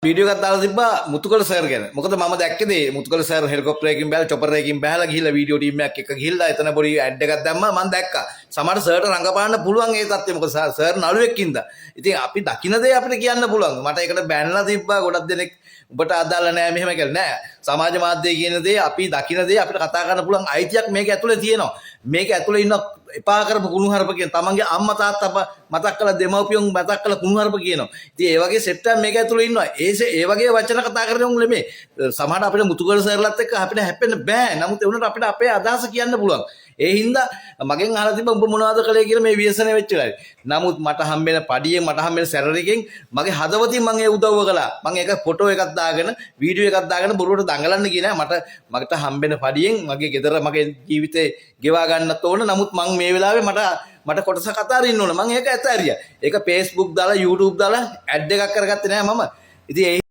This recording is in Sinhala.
වීඩියෝ එකක් දාලා තිබ්බා මුතුකල සර් ගැන. මොකද මම දැක්කේ මුතුකල සර් හෙලිකොප්ටර් එකකින් බැලලා චොපර් එකකින් බහලා ගිහිල්ලා වීඩියෝ ටීම් එකක් එක්ක ගිහිල්ලා එතන පොඩි ඇඩ් එකක් දැම්මා මම දැක්කා. සමහර සර්ට රංගපාන්න පුළුවන් ඒ තත්ත්වෙ. මොකද සර් නළුවෙක් ඉඳා. ඉතින් අපි දකින්න දේ අපිට කියන්න පුළුවන්. මට ඒකට බැනලා තිබ්බා ගොඩක් දෙනෙක් ඔබට අදාළ නෑ මෙහෙම කියලා නෑ. සමාජ මාධ්‍යයේ කියන දේ අපි දකින්න දේ අපිට කතා කරන්න පුළුවන් අයිතියක් මේක ඇතුලේ තියෙනවා. මේක ඇතුලේ ඉන්න එපා කරපු කුණුහරුප කියන තමන්ගේ අම්මා තාත්තා මතක් කළ දෙමව්පියන් මතක් කළ කුණුහරුප කියනවා. ඉතින් ඒ වගේ සෙට් එකක් මේක ඇතුලේ ඉන්නවා. ඒ වගේ වචන කතා කරන උන් නෙමෙයි. සමහරවිට අපිට මුතුගල සර්ලත් එක්ක අපිට හැප්පෙන්න බෑ. නමුත් ඒ වුණාට අපිට අපේ අදහස කියන්න පුළුවන්. ඒ හින්දා මගෙන් අහලා තිබ්බා උඹ මොනවද කළේ කියලා මේ ව්‍යසනේ වෙච්ච වෙලාවේ. නමුත් මට හම්බෙන පඩියෙන් මට හම්බෙන සැලරියකින් මගේ හදවතින් මම ඒ උදව්ව කළා. මම ඒක ෆොටෝ එකක් දාගෙන වීඩියෝ එකක් දාගෙන බොරුවට දඟලන්න ගියේ නෑ. මට හම්බෙන පඩියෙන් මගේ ගෙදර මගේ ජීවිතේ ගෙවා ගන්නත් ඕන. නමුත් මම මේ වෙලාවේ මට කොටසක් අතාරින්න ඕන. මම ඒක ඇතෑරියා. ඒක Facebook දාලා YouTube දාලා ඇඩ් එකක් කරගත්තේ නෑ මම. ඉතින්